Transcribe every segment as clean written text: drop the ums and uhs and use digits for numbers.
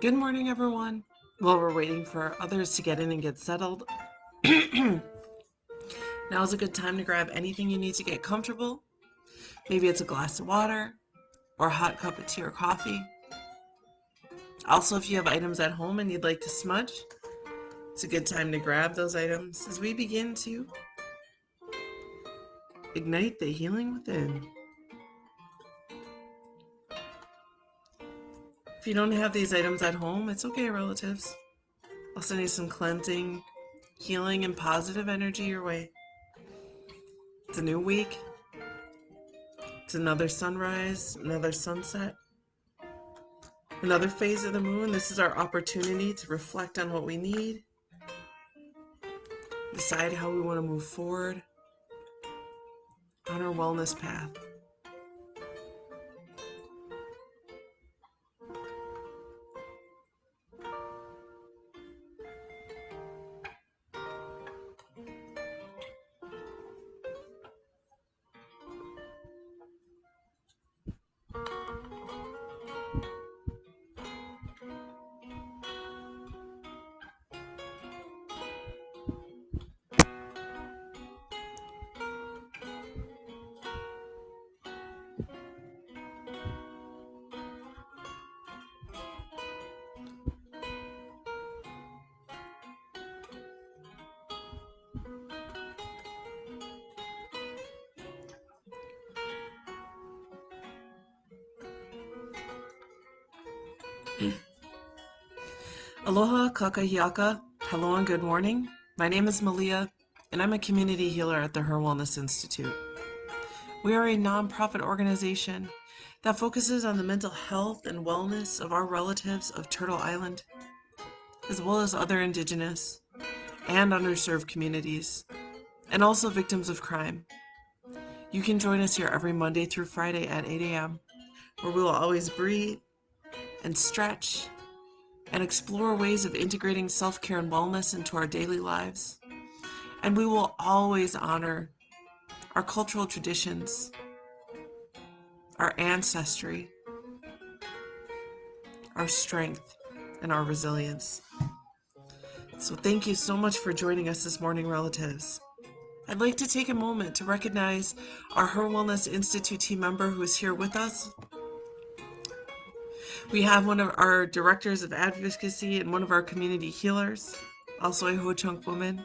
Good morning, everyone. While we're waiting for others to get in and get settled, now is a good time to grab anything you need to get comfortable. Maybe it's a glass of water or a hot cup of tea or coffee. Also, if you have items at home and you'd like to smudge, it's a good time to grab those items as we begin to ignite the healing within. If you don't have these items at home, it's okay, relatives. I'll send you some cleansing, healing, and positive energy your way. It's a new week. It's another sunrise, another sunset, another phase of the moon. This is our opportunity to reflect on what we need, decide how we want to move forward on our wellness path. Aloha kakahiaka, hello and good morning. My name is Malia, and I'm a community healer at the HIR Wellness Institute. We are a nonprofit organization that focuses on the mental health and wellness of our relatives of Turtle Island, as well as other Indigenous and underserved communities, and also victims of crime. You can join us here every Monday through Friday at 8 a.m., where we will always breathe and stretch and explore ways of integrating self-care and wellness into our daily lives. And we will always honor our cultural traditions, our ancestry, our strength, and our resilience. So thank you so much for joining us this morning, relatives. I'd like to take a moment to recognize our HIR Wellness Institute team member who is here with us. We have one of our directors of advocacy and one of our community healers, also a Ho-Chunk woman,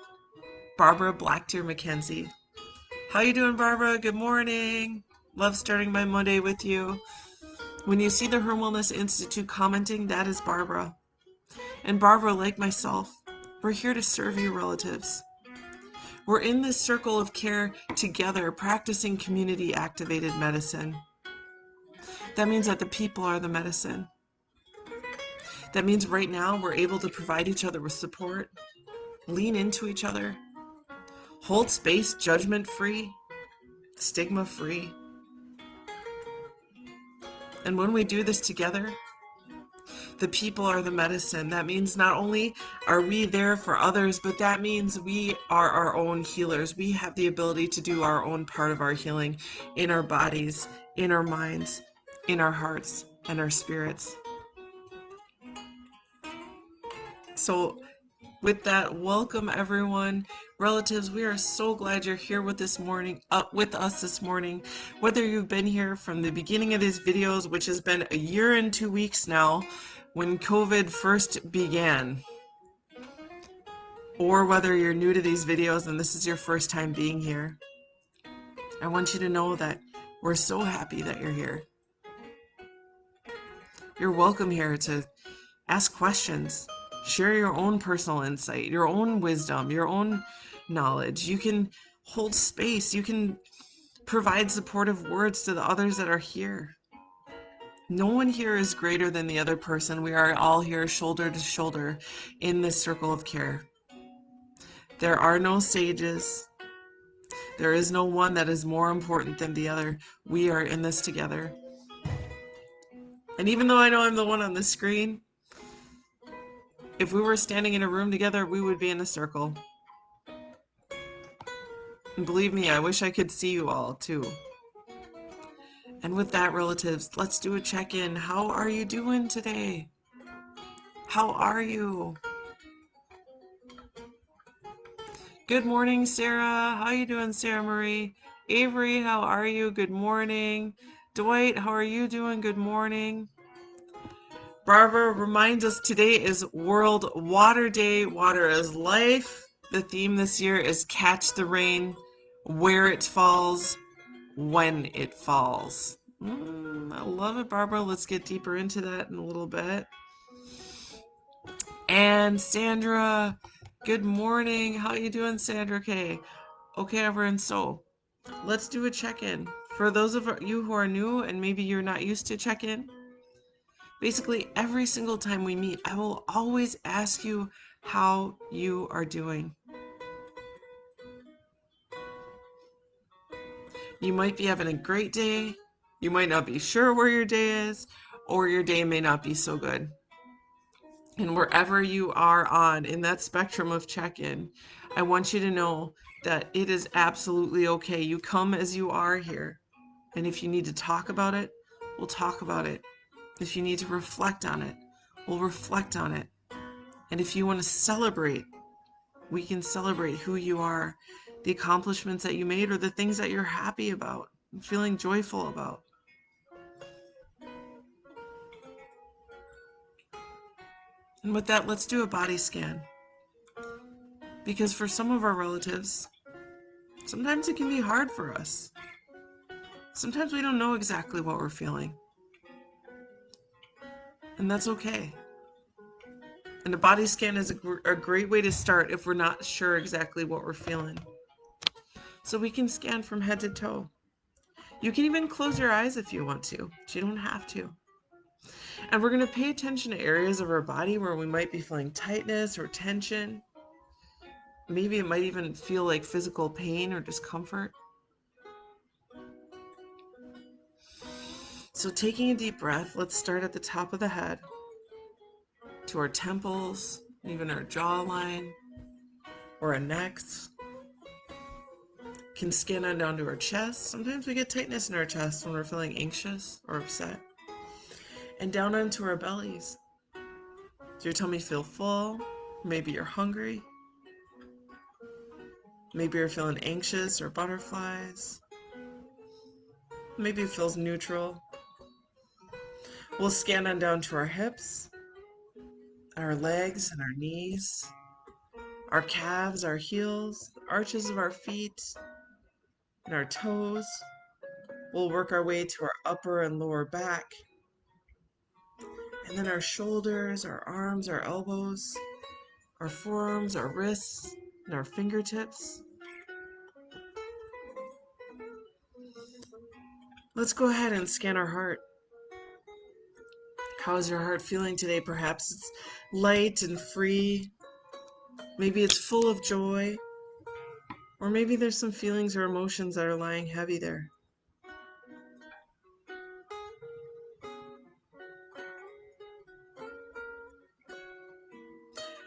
Barbara Blackdeer McKenzie. How you doing, Barbara? Good morning. Love starting my Monday with you. When you see the HIR Wellness Institute commenting, that is Barbara. And Barbara, like myself, we're here to serve you, relatives. We're in this circle of care together, practicing community-activated medicine. That means that the people are the medicine. That means right now we're able to provide each other with support, lean into each other, hold space judgment-free, stigma-free. And when we do this together, the people are the medicine. That means not only are we there for others, but that means we are our own healers. We have the ability to do our own part of our healing in our bodies, in our minds, in our hearts, and our spirits. So with that, welcome everyone. Relatives, we are so glad you're here with us this morning. Whether you've been here from the beginning of these videos, which has been a year and 2 weeks now, when COVID first began, or whether you're new to these videos and this is your first time being here, I want you to know that we're so happy that you're here. You're welcome here to ask questions, share your own personal insight, your own wisdom, your own knowledge. You can hold space. You can provide supportive words to the others that are here. No one here is greater than the other person. We are all here shoulder to shoulder in this circle of care. There are no sages. There is no one that is more important than the other. We are in this together. And even though I know I'm the one on the screen, if we were standing in a room together, we would be in a circle. And believe me, I wish I could see you all too. And with that, relatives, let's do a check-in. How are you doing today? How are you? Good morning, Sarah. How you doing, Sarah Marie? Avery, how are you? Good morning. Dwight, how are you doing? Good morning. Barbara reminds us today is World Water Day. Water is life. The theme this year is catch the rain, where it falls, when it falls. I love it, Barbara. Let's get deeper into that in a little bit. And Sandra, good morning. How you doing, Sandra K? Okay, everyone, so let's do a check-in. For those of you who are new and maybe you're not used to check-in, basically every single time we meet, I will always ask you how you are doing. You might be having a great day, you might not be sure where your day is, or your day may not be so good. And wherever you are on in that spectrum of check-in, I want you to know that it is absolutely okay. You come as you are here. And if you need to talk about it, we'll talk about it. If you need to reflect on it, we'll reflect on it. And if you want to celebrate, we can celebrate who you are, the accomplishments that you made, or the things that you're happy about, feeling joyful about. And with that, let's do a body scan. Because for some of our relatives, sometimes it can be hard for us. Sometimes we don't know exactly what we're feeling. And that's okay. And a body scan is a great way to start if we're not sure exactly what we're feeling. So we can scan from head to toe. You can even close your eyes if you want to, but you don't have to. And we're going to pay attention to areas of our body where we might be feeling tightness or tension. Maybe it might even feel like physical pain or discomfort. So taking a deep breath, let's start at the top of the head, to our temples, even our jawline, or our necks. Can scan on down to our chest. Sometimes we get tightness in our chest when we're feeling anxious or upset. And down onto our bellies. Does your tummy feel full? Maybe you're hungry. Maybe you're feeling anxious or butterflies. Maybe it feels neutral. We'll scan on down to our hips, our legs and our knees, our calves, our heels, the arches of our feet, and our toes. We'll work our way to our upper and lower back, and then our shoulders, our arms, our elbows, our forearms, our wrists, and our fingertips. Let's go ahead and scan our heart. How is your heart feeling today? Perhaps it's light and free. Maybe it's full of joy. Or maybe there's some feelings or emotions that are lying heavy there.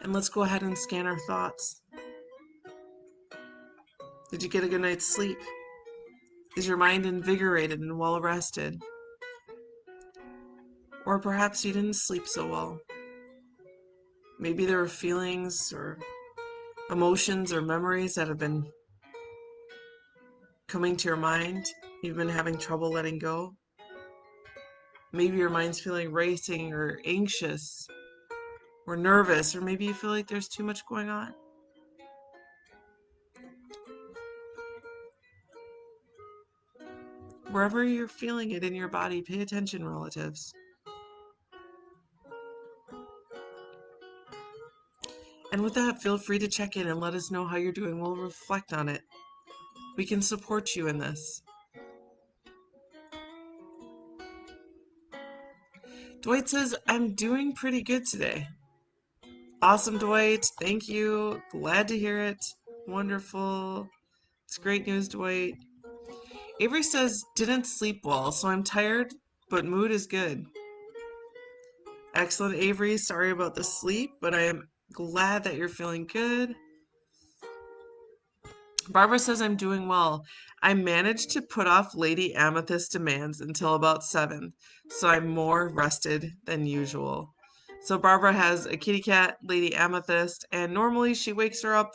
And let's go ahead and scan our thoughts. Did you get a good night's sleep? Is your mind invigorated and well rested? Or perhaps you didn't sleep so well. Maybe there are feelings or emotions or memories that have been coming to your mind. You've been having trouble letting go. Maybe your mind's feeling racing or anxious or nervous, or maybe you feel like there's too much going on. Wherever you're feeling it in your body, pay attention, relatives. And with that, feel free to check in and let us know how you're doing. We'll reflect on it. We can support you in this. Dwight says, I'm doing pretty good today. Awesome, Dwight. Thank you. Glad to hear it. Wonderful. It's great news, Dwight. Avery says, didn't sleep well, so I'm tired, but mood is good. Excellent, Avery. Sorry about the sleep, but I am glad that you're feeling good. Barbara says I'm doing well. I managed to put off Lady Amethyst demands until about 7, so I'm more rested than usual. So Barbara has a kitty cat, Lady Amethyst, and normally she wakes her up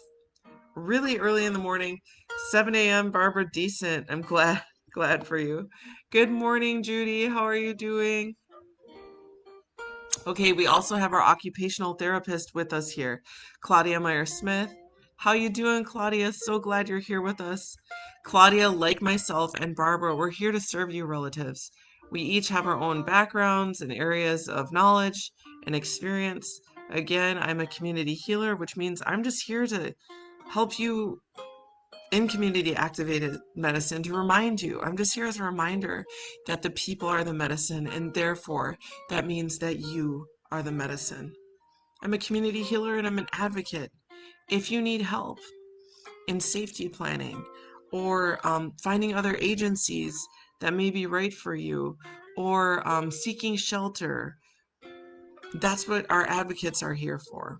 really early in the morning, 7 a.m. Barbara, decent. I'm glad for you. Good morning, Judy. How are you doing? Okay, we also have our occupational therapist with us here, Claudia Meyer-Smith. How you doing, Claudia? So glad you're here with us. Claudia, like myself and Barbara, we're here to serve you relatives. We each have our own backgrounds and areas of knowledge and experience. Again, I'm a community healer, which means I'm just here to help you in community activated medicine to remind you. I'm just here as a reminder that the people are the medicine, and therefore that means that you are the medicine. I'm a community healer and I'm an advocate. If you need help in safety planning or finding other agencies that may be right for you or seeking shelter, that's what our advocates are here for.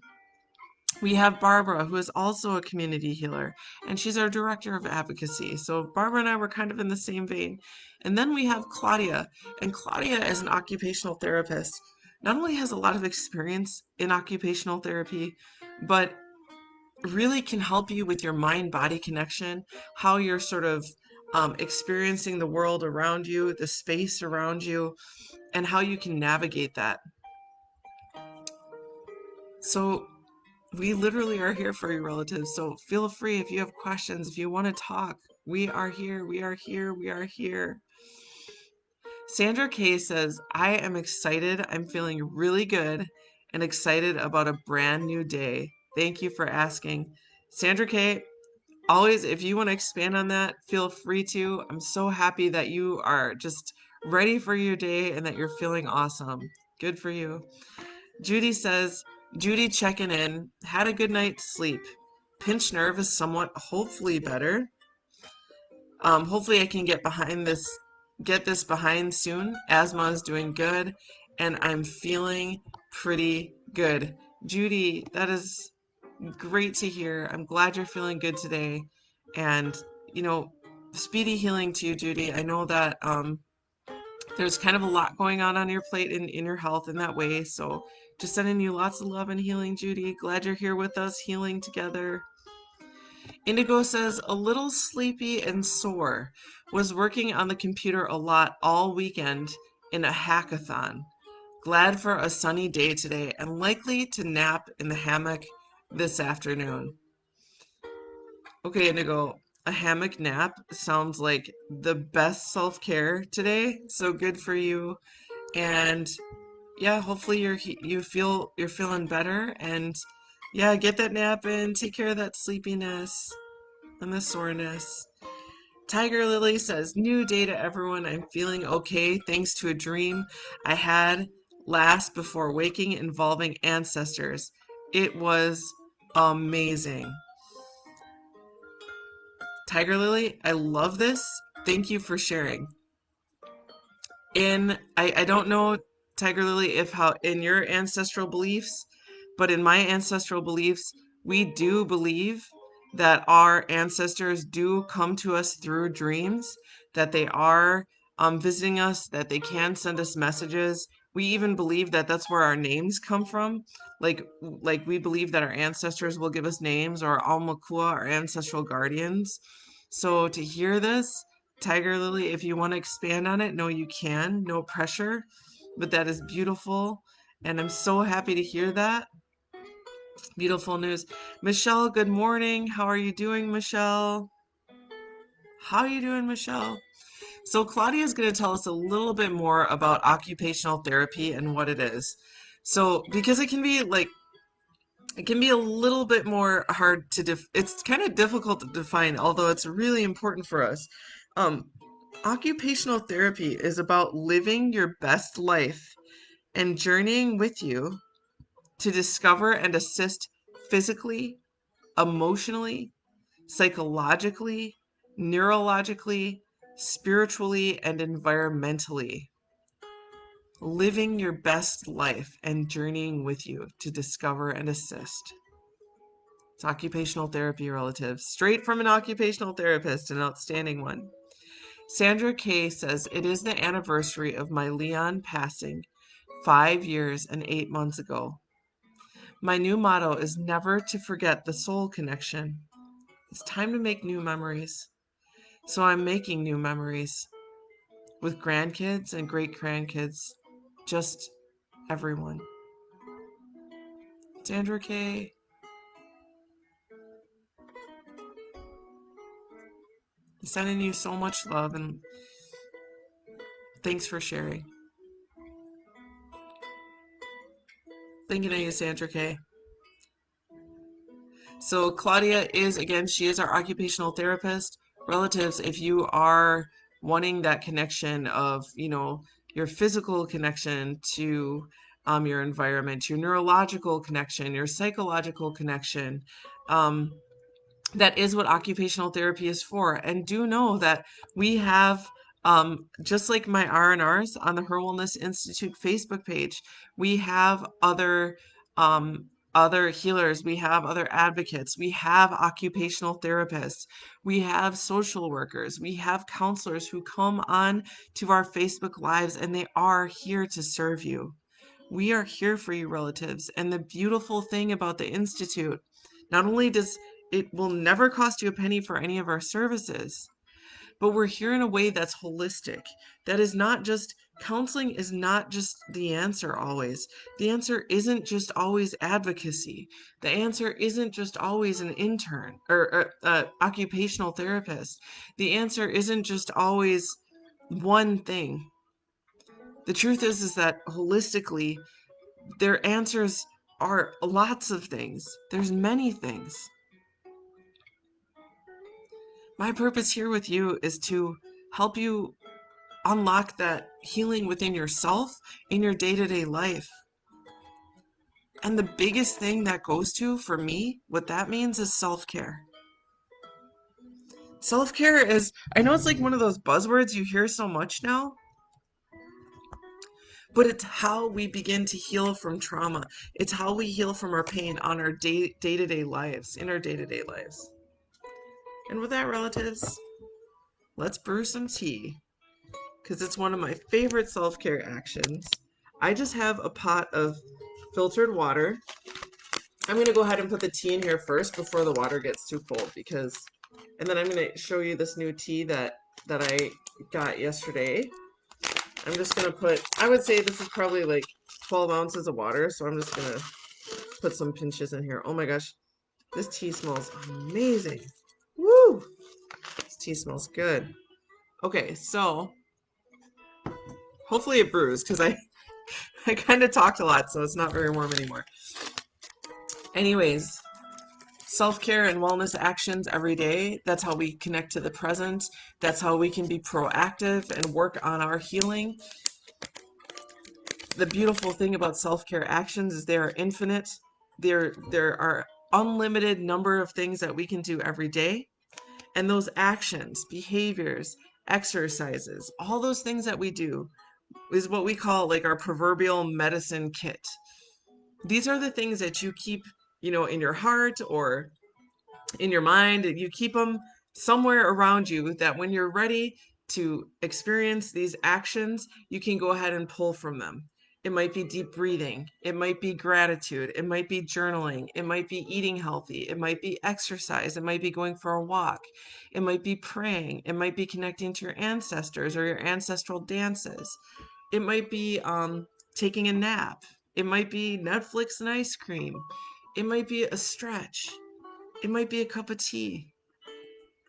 We have Barbara, who is also a community healer, and she's our director of advocacy. So Barbara and I were kind of in the same vein. And then we have Claudia, and Claudia, as an occupational therapist, not only has a lot of experience in occupational therapy, but really can help you with your mind-body connection, how you're sort of experiencing the world around you, the space around you, and how you can navigate that. So we literally are here for your relatives, so feel free if you have questions, if you want to talk. We are here, we are here, we are here. Sandra K says, I am excited. I'm feeling really good and excited about a brand new day. Thank you for asking. Sandra K, always, if you want to expand on that, feel free to. I'm so happy that you are just ready for your day and that you're feeling awesome. Good for you. Judy says, Judy checking in, had a good night's sleep. Pinched nerve is somewhat hopefully better. Hopefully I can get this behind soon. Asthma is doing good, and I'm feeling pretty good. Judy, that is great to hear. I'm glad you're feeling good today. And, you know, speedy healing to you, Judy. I know that there's kind of a lot going on your plate in your health in that way. So just sending you lots of love and healing, Judy. Glad you're here with us, healing together. Indigo says, a little sleepy and sore. Was working on the computer a lot all weekend in a hackathon. Glad for a sunny day today and likely to nap in the hammock this afternoon. Okay, Indigo, a hammock nap sounds like the best self-care today. So good for you. And yeah, hopefully you're feeling better, and yeah, get that nap in, take care of that sleepiness and the soreness. Tiger Lily says, new day to everyone. I'm feeling okay thanks to a dream I had last before waking involving ancestors. It was amazing. Tiger Lily, I love this. Thank you for sharing. I don't know, Tiger Lily, if how in your ancestral beliefs, but in my ancestral beliefs, we do believe that our ancestors do come to us through dreams, that they are visiting us, that they can send us messages. We even believe that that's where our names come from. Like we believe that our ancestors will give us names, or Almakua, our ancestral guardians. So to hear this, Tiger Lily, if you want to expand on it, no, you can. No pressure. But that is beautiful. And I'm so happy to hear that. Beautiful news. Michelle, good morning. How are you doing, Michelle? How are you doing, Michelle? So Claudia is going to tell us a little bit more about occupational therapy and what it is. So because it can be a little bit more hard to it's kind of difficult to define, although it's really important for us. Um, Occupational therapy is about living your best life and journeying with you to discover and assist physically, emotionally, psychologically, neurologically, spiritually, and environmentally. Living your best life and journeying with you to discover and assist. It's occupational therapy, relatives. Straight from an occupational therapist, an outstanding one. Sandra K says, it is the anniversary of my Leon passing. 5 years and 8 months ago. My new motto is never to forget the soul connection. It's time to make new memories. So I'm making new memories with grandkids and great grandkids, just everyone. Sandra K. Sending you so much love and thanks for sharing. Thinking of you, Sandra K. So Claudia is, again, she is our occupational therapist. Relatives, if you are wanting that connection of, your physical connection to your environment, your neurological connection, your psychological connection, that is what occupational therapy is for. And do know that we have, just like my R&Rs on the HIR Wellness Institute Facebook page, we have other healers, we have other advocates, we have occupational therapists, we have social workers, we have counselors who come on to our Facebook lives, and they are here to serve you. We are here for you, relatives. And the beautiful thing about the Institute, not only does it will never cost you a penny for any of our services, but we're here in a way that's holistic. That is not just, counseling is not just the answer always. The answer isn't just always advocacy. The answer isn't just always an intern or occupational therapist. The answer isn't just always one thing. The truth is that holistically, their answers are lots of things. There's many things. My purpose here with you is to help you unlock that healing within yourself in your day-to-day life. And the biggest thing that goes to, for me, what that means is self-care. Self-care is, I know it's like one of those buzzwords you hear so much now, but it's how we begin to heal from trauma. It's how we heal from our pain on our day-to-day lives, in our day-to-day lives. And with that, relatives, let's brew some tea, because it's one of my favorite self-care actions. I just have a pot of filtered water. I'm going to go ahead and put the tea in here first before the water gets too cold, and then I'm going to show you this new tea that I got yesterday. I'm just going to put, I would say this is probably like 12 ounces of water, so I'm just going to put some pinches in here. Oh my gosh, this tea smells amazing. Woo! This tea smells good. Okay, so hopefully it brews, because I kind of talked a lot, so it's not very warm anymore. Anyways, self-care and wellness actions every day. That's how we connect to the present. That's how we can be proactive and work on our healing. The beautiful thing about self-care actions is they are infinite. There are unlimited number of things that we can do every day. And those actions, behaviors, exercises, all those things that we do is what we call like our proverbial medicine kit. These are the things that you keep, in your heart or in your mind. You keep them somewhere around you that when you're ready to experience these actions, you can go ahead and pull from them. It might be deep breathing. It might be gratitude. It might be journaling. It might be eating healthy. It might be exercise. It might be going for a walk. It might be praying. It might be connecting to your ancestors or your ancestral dances. It might be taking a nap. It might be Netflix and ice cream. It might be a stretch. It might be a cup of tea.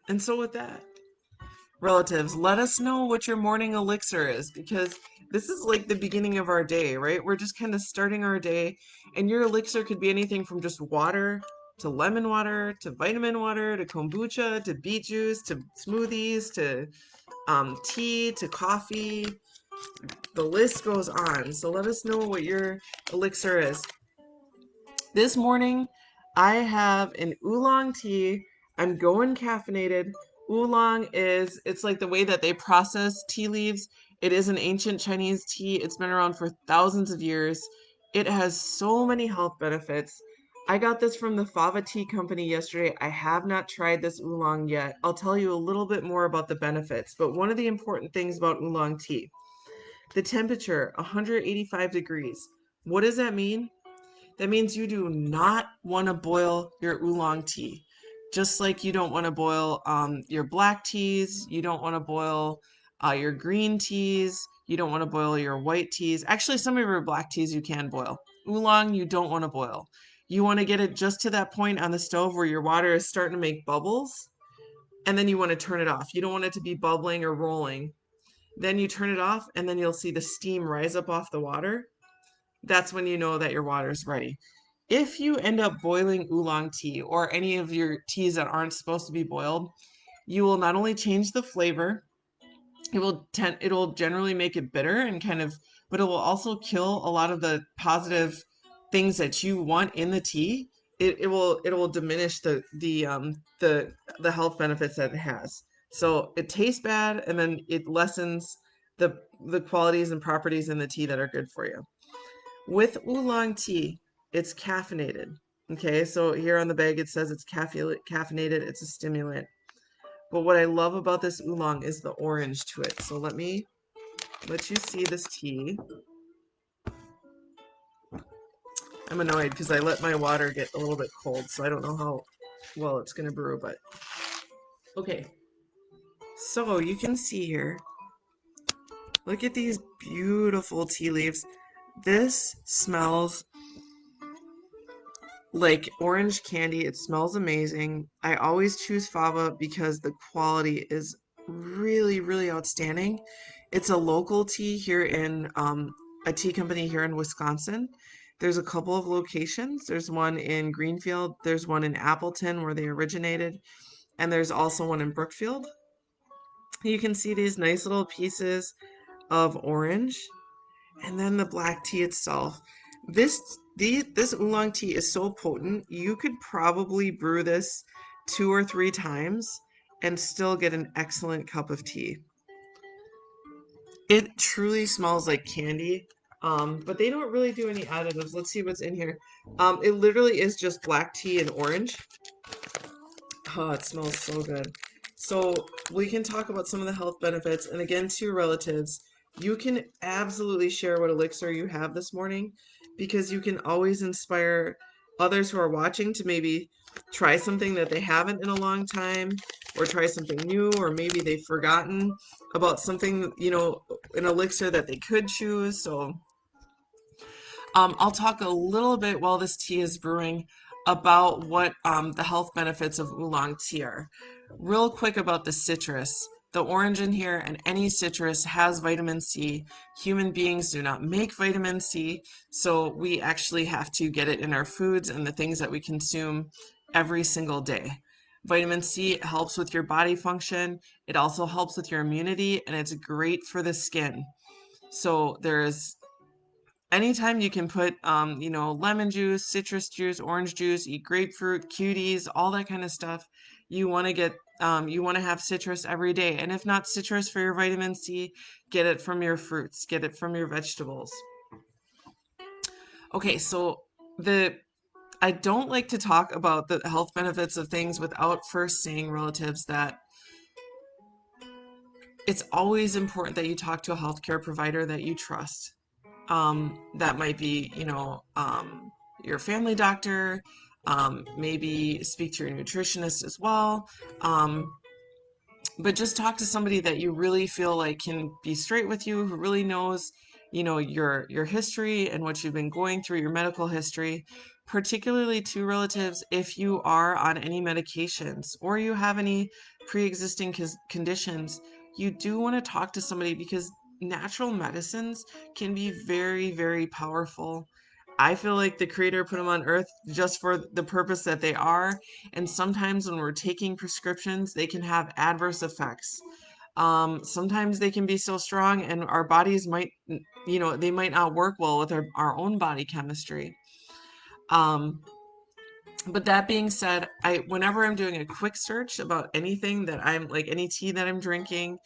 And so with that, relatives, let us know what your morning elixir is, because this is like the beginning of our day, right? We're just kind of starting our day, and your elixir could be anything from just water to lemon water to vitamin water to kombucha to beet juice to smoothies to tea to coffee. The list goes on. So let us know what your elixir is. This morning, I have an oolong tea. I'm going caffeinated. Oolong it's like the way that they process tea leaves. It is an ancient Chinese tea. It's been around for thousands of years. It has so many health benefits. I got this from the Fava Tea Company yesterday. I have not tried this oolong yet. I'll tell you a little bit more about the benefits, but one of the important things about oolong tea, The temperature, 185 degrees. What does that mean? That means you do not want to boil your oolong tea. Just like you don't want to boil your black teas, you don't want to boil your green teas, you don't want to boil your white teas. Actually, some of your black teas you can boil. Oolong, you don't want to boil. You want to get it just to that point on the stove where your water is starting to make bubbles, and then you want to turn it off. You don't want it to be bubbling or rolling. Then you turn it off, and then you'll see the steam rise up off the water. That's when you know that your water is ready. If you end up boiling oolong tea or any of your teas that aren't supposed to be boiled, you will not only change the flavor, it'll generally make it bitter and kind of, but it will also kill a lot of the positive things that you want in the tea. It will diminish the health benefits that it has. So it tastes bad, and then it lessens the qualities and properties in the tea that are good for you. With oolong tea, it's caffeinated. Okay, so here on the bag it says it's caffeinated, it's a stimulant. But what I love about this oolong is the orange to it. So let me let you see this tea. I'm annoyed because I let my water get a little bit cold, so I don't know how well it's going to brew, but okay. So you can see here, look at these beautiful tea leaves. This smells like orange candy. It smells amazing. I always choose fava because the quality is really, really outstanding. It's a local tea here in a tea company here in Wisconsin. There's a couple of locations. There's one in Greenfield, there's one in Appleton where they originated, and there's also one in Brookfield. You can see these nice little pieces of orange. And then the black tea itself. This oolong tea is so potent, you could probably brew this 2 or 3 times and still get an excellent cup of tea. It truly smells like candy, but they don't really do any additives. Let's see what's in here. It literally is just black tea and orange. Oh, it smells so good. So we can talk about some of the health benefits. And again, to your relatives, you can absolutely share what elixir you have this morning because you can always inspire others who are watching to maybe try something that they haven't in a long time or try something new, or maybe they've forgotten about something, an elixir that they could choose. So I'll talk a little bit while this tea is brewing about what the health benefits of oolong tea are. Real quick about the citrus. The orange in here and any citrus has vitamin C. Human beings do not make vitamin C, so we actually have to get it in our foods and the things that we consume every single day. Vitamin C helps with your body function. It also helps with your immunity, and it's great for the skin. So there's anytime you can put, lemon juice, citrus juice, orange juice, eat grapefruit, cuties, all that kind of stuff. You want to have citrus every day. And if not citrus for your vitamin C, get it from your fruits, get it from your vegetables. Okay, so I don't like to talk about the health benefits of things without first saying, relatives, that it's always important that you talk to a healthcare provider that you trust. That might be, your family doctor, maybe speak to your nutritionist as well. But just talk to somebody that you really feel like can be straight with you, who really knows, your history and what you've been going through, your medical history, particularly to relatives if you are on any medications or you have any pre-existing conditions. You do want to talk to somebody because natural medicines can be very, very powerful. I feel like the creator put them on earth just for the purpose that they are, and sometimes when we're taking prescriptions, they can have adverse effects. Sometimes they can be so strong, and our bodies might, they might not work well with our own body chemistry. Um, but that being said, whenever I'm doing a quick search about anything that I'm like any tea that I'm drinking,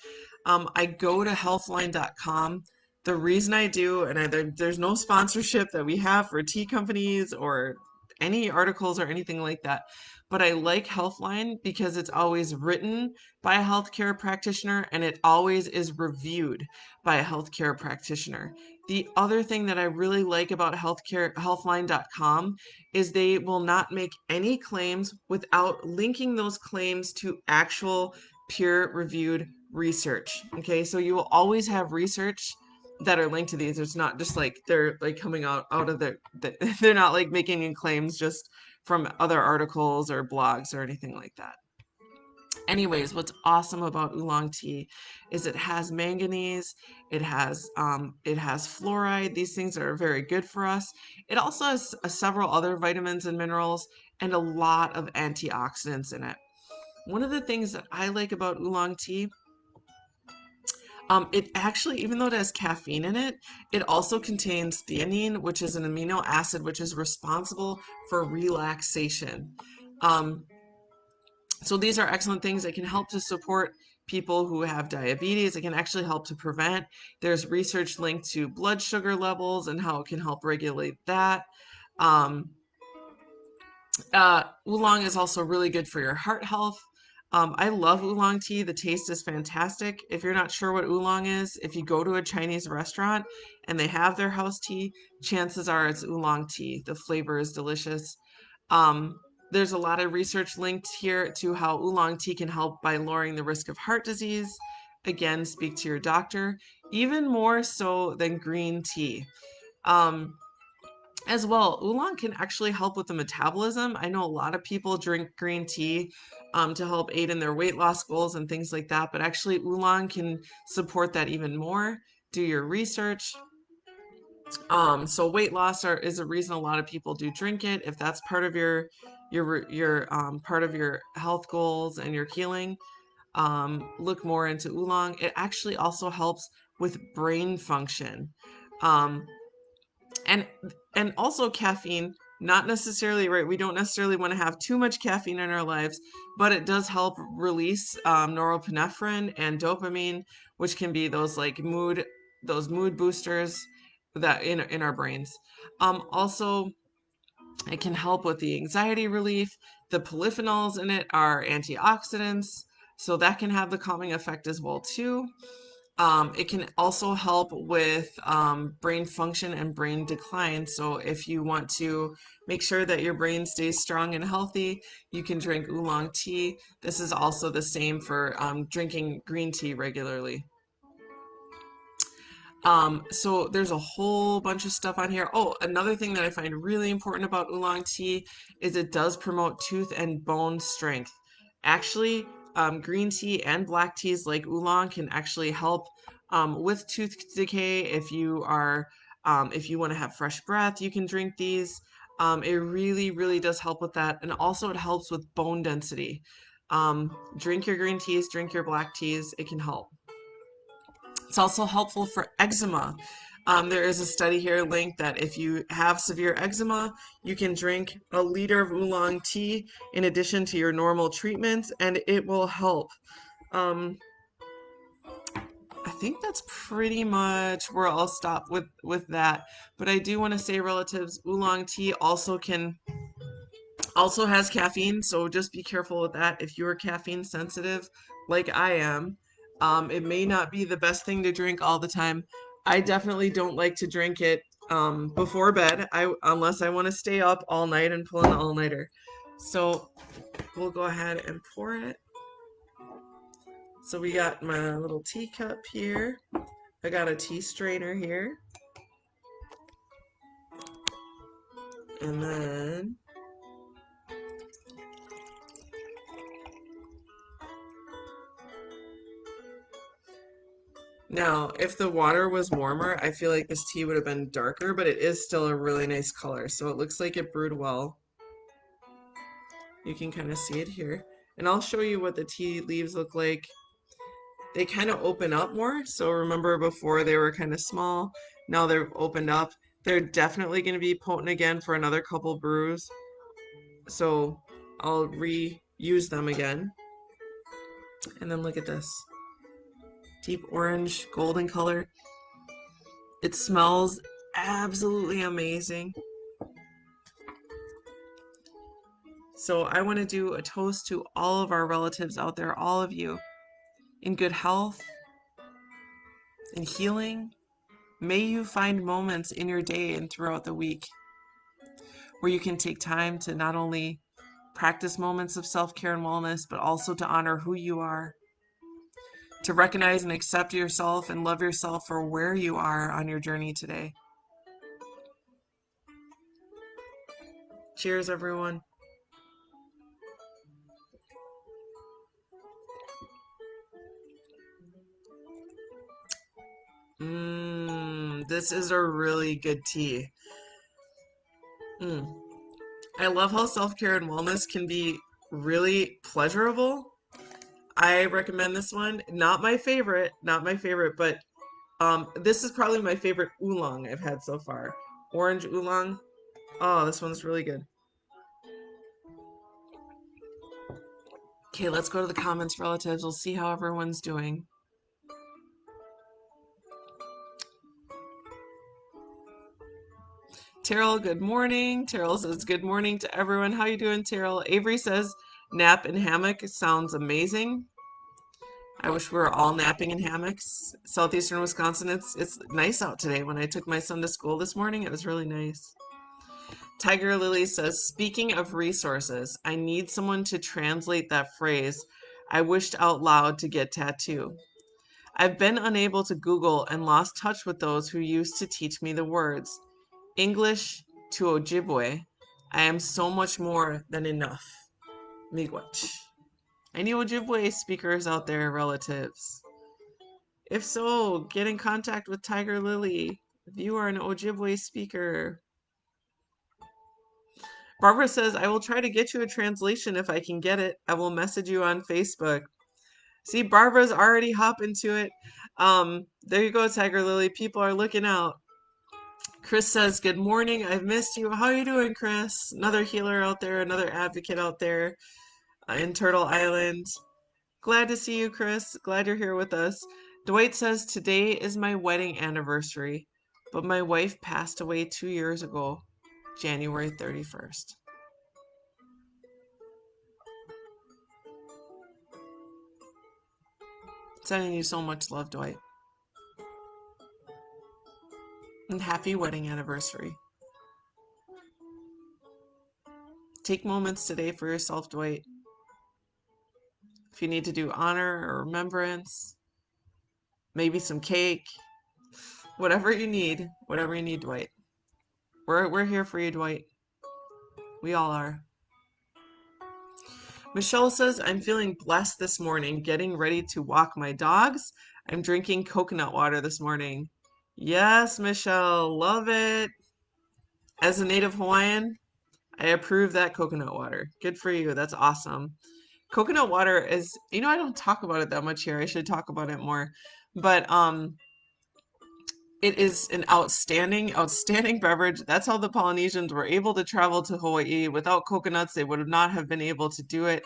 I go to healthline.com. The reason I do, and there's no sponsorship that we have for tea companies or any articles or anything like that, but I like Healthline because it's always written by a healthcare practitioner and it always is reviewed by a healthcare practitioner. The other thing that I really like about healthline.com is they will not make any claims without linking those claims to actual peer-reviewed research. Okay, so you will always have research that are linked to these. It's not just like they're like coming out of they're not like making any claims just from other articles or blogs or anything like that. Anyways, what's awesome about oolong tea is it has manganese, it has fluoride. These things are very good for us. It also has several other vitamins and minerals and a lot of antioxidants in it. One of the things that I like about oolong tea, it actually, even though it has caffeine in it, it also contains theanine, which is an amino acid which is responsible for relaxation. Um, so these are excellent things that can help to support people who have diabetes. It can actually help to prevent. There's research linked to blood sugar levels and how it can help regulate that. Um, Oolong is also really good for your heart health. I love oolong tea. The taste is fantastic. If you're not sure what oolong is, if you go to a Chinese restaurant and they have their house tea, chances are it's oolong tea. The flavor is delicious. Um, there's a lot of research linked here to how oolong tea can help by lowering the risk of heart disease. Again, speak to your doctor, even more so than green tea. Um, as well, oolong can actually help with the metabolism. I know a lot of people drink green tea to help aid in their weight loss goals and things like that, but actually oolong can support that even more. Do your research. So weight loss is a reason a lot of people do drink it. If that's part of your part of your health goals and your healing, look more into oolong. It actually also helps with brain function. Um, and and also caffeine, not necessarily right. We don't necessarily want to have too much caffeine in our lives, but it does help release norepinephrine and dopamine, which can be those mood boosters that in our brains. Also, it can help with the anxiety relief. The polyphenols in it are antioxidants, so that can have the calming effect as well too. It can also help with brain function and brain decline. So if you want to make sure that your brain stays strong and healthy, you can drink oolong tea. This is also the same for drinking green tea regularly. So there's a whole bunch of stuff on here. Oh, another thing that I find really important about oolong tea is it does promote tooth and bone strength. Actually, green tea and black teas like oolong can actually help with tooth decay. If you want to have fresh breath, you can drink these. It really, really does help with that. And also it helps with bone density. Drink your green teas, drink your black teas. It can help. It's also helpful for eczema. There is a study here linked that if you have severe eczema, you can drink a liter of oolong tea in addition to your normal treatments, and it will help. Um, I think that's pretty much where I'll stop with that. But I do want to say, relatives, oolong tea also has caffeine, so just be careful with that. If you're caffeine sensitive, like I am, it may not be the best thing to drink all the time. I definitely don't like to drink it before bed, unless I want to stay up all night and pull an all-nighter. So we'll go ahead and pour it. So we got my little teacup here. I got a tea strainer here. And then now, if the water was warmer, I feel like this tea would have been darker, but it is still a really nice color. So it looks like it brewed well. You can kind of see it here. And I'll show you what the tea leaves look like. They kind of open up more. So remember before they were kind of small. Now they're opened up. They're definitely going to be potent again for another couple brews. So I'll reuse them again. And then look at this. Deep orange, golden color. It smells absolutely amazing. So I want to do a toast to all of our relatives out there, all of you, in good health and healing. May you find moments in your day and throughout the week where you can take time to not only practice moments of self-care and wellness, but also to honor who you are, to recognize and accept yourself and love yourself for where you are on your journey today. Cheers, everyone. This is a really good tea. Mm. I love how self-care and wellness can be really pleasurable. I recommend this one. Not my favorite, but this is probably my favorite oolong I've had so far. Orange oolong. Oh, this one's really good. Okay, let's go to the comments, relatives. We'll see how everyone's doing. Terrell, good morning. Terrell says good morning to everyone. How you doing, Terrell? Avery says nap in hammock sounds amazing. I wish we were all napping in hammocks. Southeastern Wisconsin, it's nice out today. When I took my son to school this morning, it was really nice. Tiger Lily says, speaking of resources, I need someone to translate that phrase, I wished out loud to get tattoo. I've been unable to Google and lost touch with those who used to teach me the words. English to Ojibwe, I am so much more than enough. Miigwech. Any Ojibwe speakers out there, relatives? If so, get in contact with Tiger Lily if you are an Ojibwe speaker. Barbara says, I will try to get you a translation if I can get it. I will message you on Facebook. See, Barbara's already hopping to it. There you go, Tiger Lily. People are looking out. Chris says, good morning. I've missed you. How are you doing, Chris? Another healer out there, another advocate out there in Turtle Island. Glad to see you, Chris. Glad you're here with us. Dwight says, today is my wedding anniversary, but my wife passed away 2 years ago, January 31st. Sending you so much love, Dwight. And happy wedding anniversary. Take moments today for yourself, Dwight. If you need to do honor or remembrance, maybe some cake, whatever you need, Dwight. We're here for you, Dwight. We all are. Michelle says, I'm feeling blessed this morning, getting ready to walk my dogs. I'm drinking coconut water this morning. Yes, Michelle, love it. As a native Hawaiian, I approve that coconut water. Good for you. That's awesome. Coconut water is, I don't talk about it that much here. I should talk about it more. But it is an outstanding beverage. That's how the Polynesians were able to travel to Hawaii. Without coconuts, they would not have been able to do it.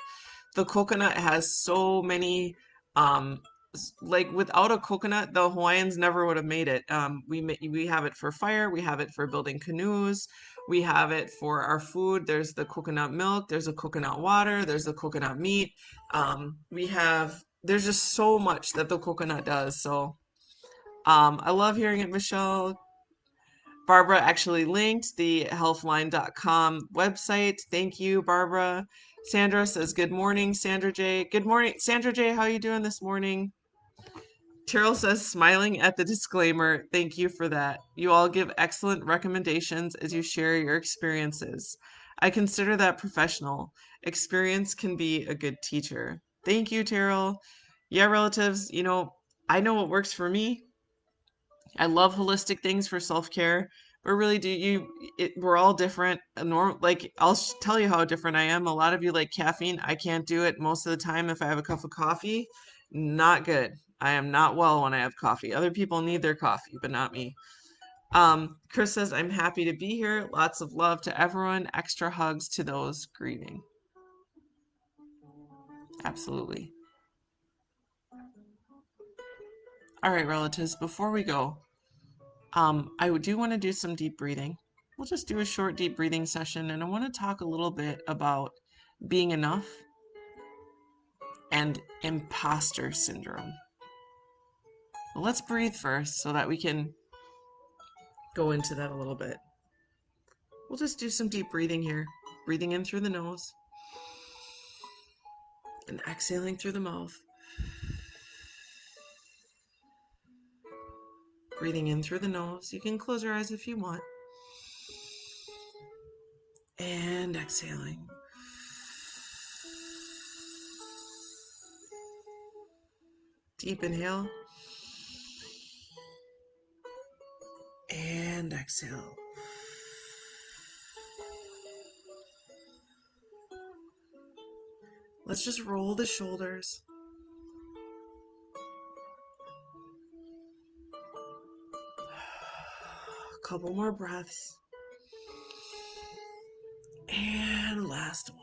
The coconut has so many, um, like without a coconut, the Hawaiians never would have made it. We have it for fire. We have it for building canoes. We have it for our food. There's the coconut milk. There's the coconut water. There's the coconut meat. There's just so much that the coconut does. So, I love hearing it, Michelle. Barbara actually linked the healthline.com website. Thank you, Barbara. Sandra says, good morning, Sandra J. Good morning, Sandra J. How you doing this morning? Terrell says, smiling at the disclaimer. Thank you for that. You all give excellent recommendations as you share your experiences. I consider that professional. Experience can be a good teacher. Thank you, Terrell. Yeah, relatives, I know what works for me. I love holistic things for self-care, but really we're all different. Like I'll tell you how different I am. A lot of you like caffeine. I can't do it most of the time if I have a cup of coffee. Not good. I am not well when I have coffee. Other people need their coffee, but not me. Chris says, I'm happy to be here. Lots of love to everyone. Extra hugs to those grieving. Absolutely. All right, relatives, before we go, I do want to do some deep breathing. We'll just do a short deep breathing session, and I want to talk a little bit about being enough and imposter syndrome. Well, let's breathe first so that we can go into that a little bit. We'll just do some deep breathing here. Breathing in through the nose and exhaling through the mouth. Breathing in through the nose. You can close your eyes if you want. And exhaling. Deep inhale. And exhale. Let's just roll the shoulders. A couple more breaths. And last one.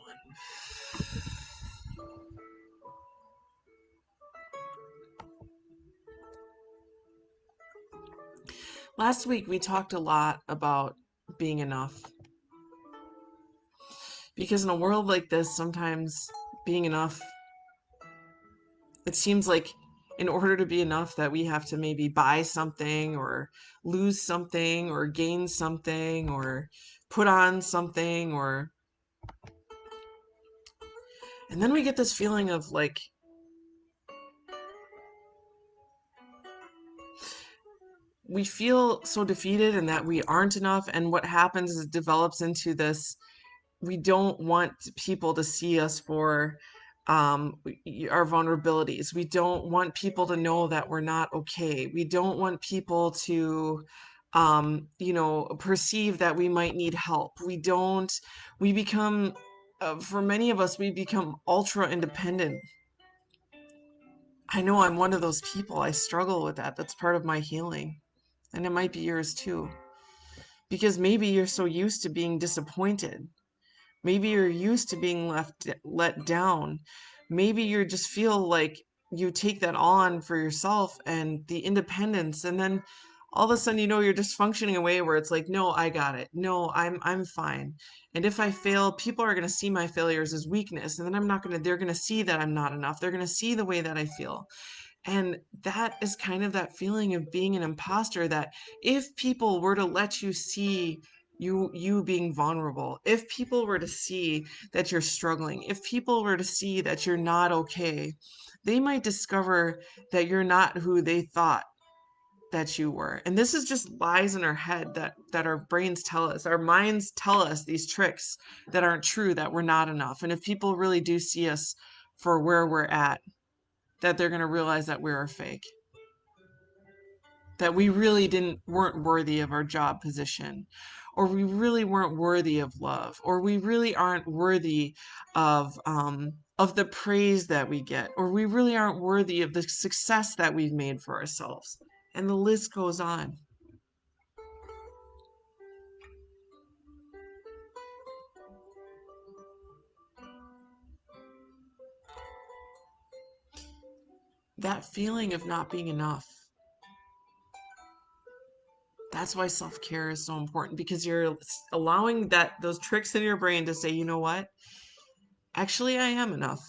Last week we talked a lot about being enough. Because in a world like this, sometimes being enough, it seems like in order to be enough that we have to maybe buy something or lose something or gain something or put on something and then we get this feeling of like we feel so defeated and that we aren't enough, and what happens is it develops into this: we don't want people to see us for our vulnerabilities. We don't want people to know that we're not okay. We don't want people to, perceive that we might need help. We become, for many of us, we become ultra independent. I know I'm one of those people. I struggle with that. That's part of my healing. And it might be yours too. Because maybe you're so used to being disappointed. Maybe you're used to being let down. Maybe you just feel like you take that on for yourself and the independence, and then all of a sudden you're just functioning a way where it's like, no, I got it. No, I'm fine. And if I fail, people are going to see my failures as weakness, and then they're going to see that I'm not enough. They're going to see the way that I feel. And that is kind of that feeling of being an imposter, that if people were to let you see you being vulnerable, if people were to see that you're struggling, if people were to see that you're not okay, they might discover that you're not who they thought that you were. And this is just lies in our head that our brains tell us. Our minds tell us these tricks that aren't true, that we're not enough. And if people really do see us for where we're at, that they're going to realize that we're a fake, that we really weren't worthy of our job position, or we really weren't worthy of love, or we really aren't worthy of the praise that we get, or we really aren't worthy of the success that we've made for ourselves. And the list goes on. That feeling of not being enough. That's why self-care is so important, because you're allowing those tricks in your brain to say, you know what? Actually, I am enough.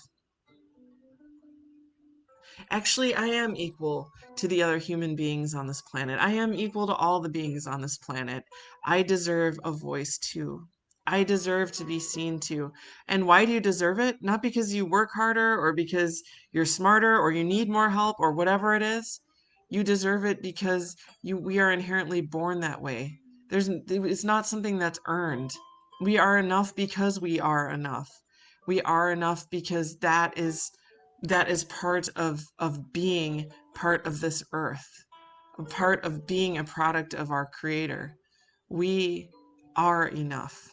Actually, I am equal to the other human beings on this planet. I am equal to all the beings on this planet. I deserve a voice too. I deserve to be seen too. And why do you deserve it? Not because you work harder or because you're smarter or you need more help or whatever it is. You deserve it because we are inherently born that way. It's not something that's earned. We are enough because we are enough. We are enough because that is part of being part of this earth, a part of being a product of our creator. We are enough.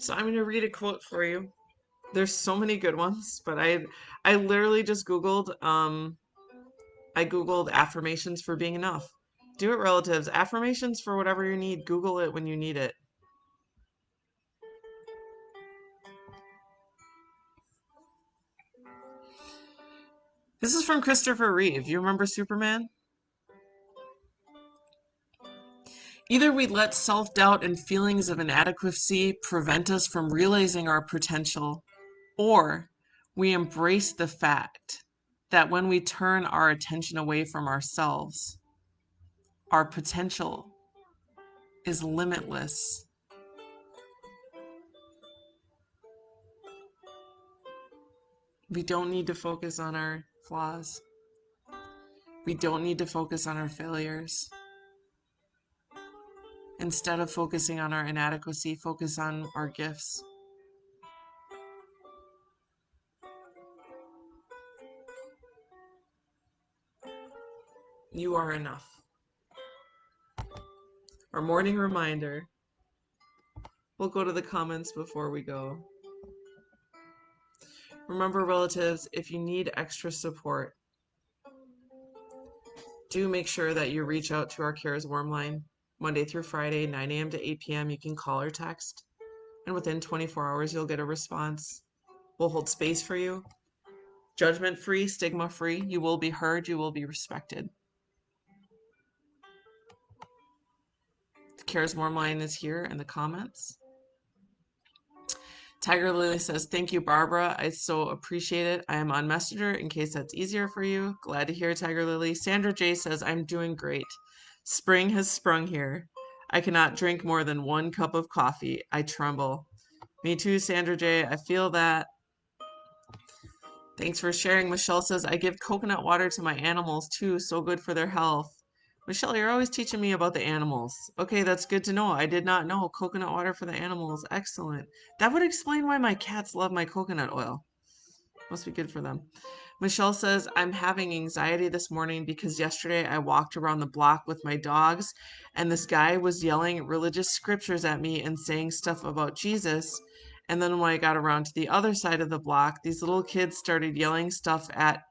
So I'm going to read a quote for you. There's so many good ones, but I literally just googled I googled affirmations for being enough, Do it, relatives. Affirmations for whatever you need. Google it when you need it. This is from Christopher Reeve. You remember Superman? Either we let self-doubt and feelings of inadequacy prevent us from realizing our potential, or we embrace the fact that when we turn our attention away from ourselves, our potential is limitless. We don't need to focus on our flaws. We don't need to focus on our failures. Instead of focusing on our inadequacy, focus on our gifts. You are enough. Our morning reminder. We'll go to the comments before we go. Remember, relatives, if you need extra support, do make sure that you reach out to our Cares Warm line Monday through Friday, 9 a.m. to 8 p.m. You can call or text, and within 24 hours, you'll get a response. We'll hold space for you. Judgment-free, stigma-free. You will be heard. You will be respected. The Cares Warm line is here in the comments. Tiger Lily says, thank you, Barbara. I so appreciate it. I am on Messenger in case that's easier for you. Glad to hear, Tiger Lily. Sandra J says, I'm doing great. Spring has sprung here. I cannot drink more than 1 cup of coffee. I tremble. Me too, Sandra J. I feel that. Thanks for sharing. Michelle says, I give coconut water to my animals too. So good for their health. Michelle, you're always teaching me about the animals. Okay, that's good to know. I did not know coconut water for the animals. Excellent. That would explain why my cats love my coconut oil. Must be good for them. Michelle says, I'm having anxiety this morning because yesterday I walked around the block with my dogs and this guy was yelling religious scriptures at me and saying stuff about Jesus. And then when I got around to the other side of the block, these little kids started yelling stuff at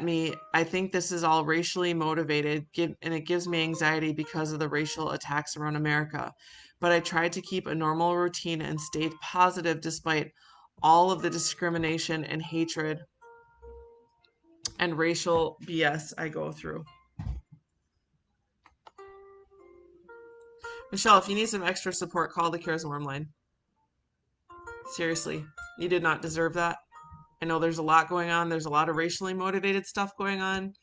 me. I think this is all racially motivated, and it gives me anxiety because of the racial attacks around America. But I tried to keep a normal routine and stayed positive despite all of the discrimination and hatred and racial BS I go through. Michelle, if you need some extra support, call the Cares Warm line. Seriously, you did not deserve that. I know there's a lot going on. There's a lot of racially motivated stuff going on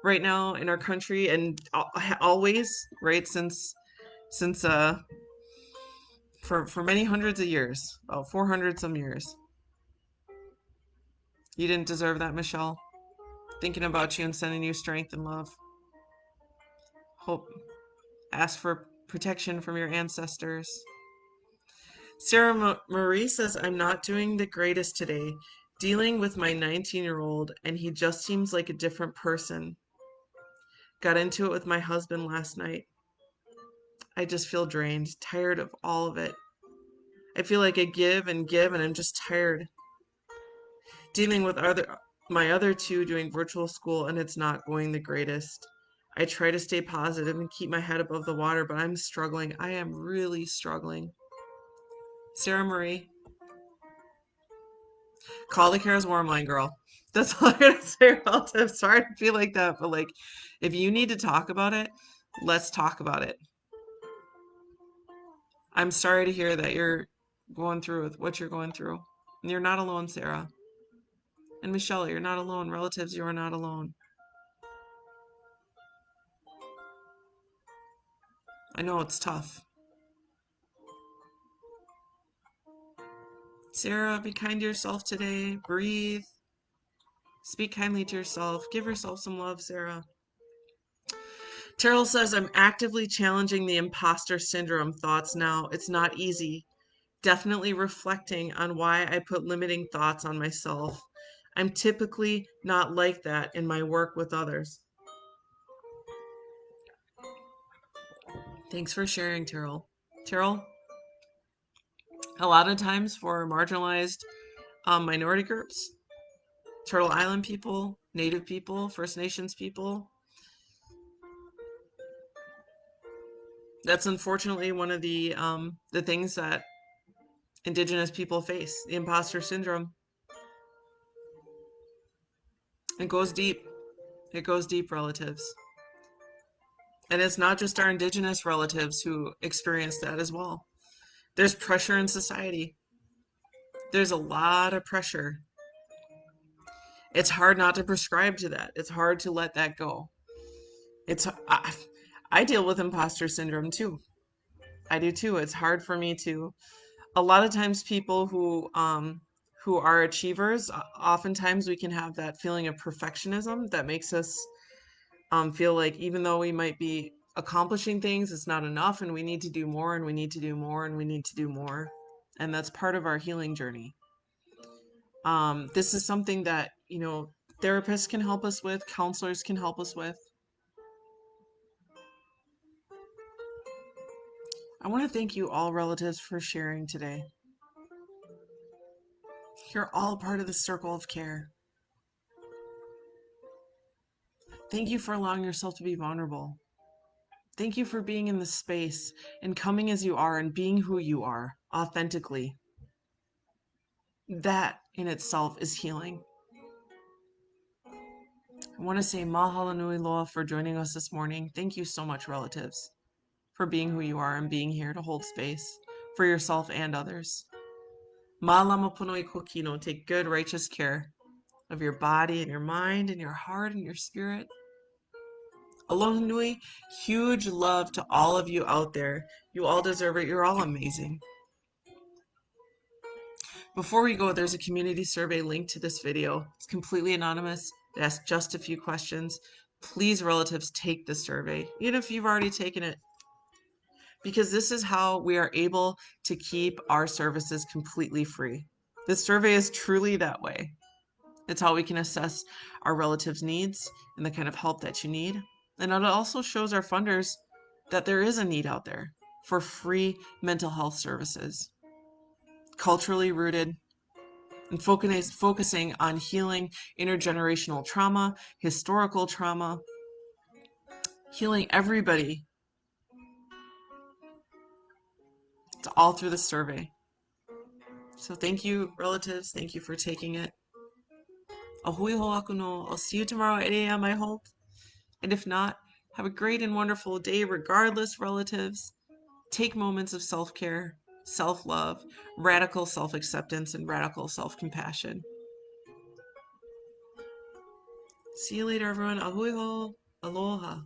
right now in our country, and always, right, since for many hundreds of years, about 400 some years. You didn't deserve that, Michelle. Thinking about you and sending you strength and love. Hope, ask for protection from your ancestors. Sarah Marie says, I'm not doing the greatest today. Dealing with my 19-year-old, and he just seems like a different person. Got into it with my husband last night. I just feel drained, tired of all of it. I feel like I give, and I'm just tired. Dealing with my other two doing virtual school, and it's not going the greatest. I try to stay positive and keep my head above the water, but I'm struggling. I am really struggling. Sarah Marie, call the Cares Warm line, girl. That's all I gotta say, relative. Sorry to feel like that, but like, if you need to talk about it, let's talk about it. I'm sorry to hear that you're going through with what you're going through. And you're not alone, Sarah. And Michelle, you're not alone. Relatives, you are not alone. I know it's tough. Sarah, be kind to yourself today. Breathe. Speak kindly to yourself. Give yourself some love, Sarah. Terrell says, I'm actively challenging the imposter syndrome thoughts now. It's not easy. Definitely reflecting on why I put limiting thoughts on myself. I'm typically not like that in my work with others. Thanks for sharing, Terrell. Terrell, a lot of times for marginalized minority groups, Turtle Island people, Native people, First Nations people, That's unfortunately one of the things that Indigenous people face, the imposter syndrome. It goes deep. It goes deep, relatives. And it's not just our Indigenous relatives who experience that as well. There's pressure in society. There's a lot of pressure. It's hard not to prescribe to that. It's hard to let that go. It's I deal with imposter syndrome too. I do too. It's hard for me to. A lot of times, people who are achievers, oftentimes we can have that feeling of perfectionism that makes us feel like even though we might be accomplishing things, it's not enough, and we need to do more, and we need to do more, and we need to do more, and that's part of our healing journey. This is something that therapists can help us with, counselors can help us with. I want to thank you all, relatives, for sharing today. You're all part of the circle of care. Thank you for allowing yourself to be vulnerable. Thank you for being in this space and coming as you are and being who you are authentically. That in itself is healing. I want to say mahalo nui loa for joining us this morning. Thank you so much, relatives, for being who you are and being here to hold space for yourself and others. Malama ponoi kokino, take good, righteous care of your body and your mind and your heart and your spirit. Aloha nui, huge love to all of you out there. You all deserve it. You're all amazing. Before we go, there's a community survey linked to this video. It's completely anonymous. It asks just a few questions. Please, relatives, take the survey, even if you've already taken it, because this is how we are able to keep our services completely free. This survey is truly that way. It's how we can assess our relatives' needs and the kind of help that you need. And it also shows our funders that there is a need out there for free mental health services, culturally rooted, and focusing on healing intergenerational trauma, historical trauma, healing everybody. It's all through the survey. So thank you, relatives. Thank you for taking it. Ahui ho'aku no. I'll see you tomorrow at 8 a.m., I hope. And if not, have a great and wonderful day regardless, relatives. Take moments of self-care, self-love, radical self-acceptance, and radical self-compassion. See you later, everyone. Ahui ho. Aloha.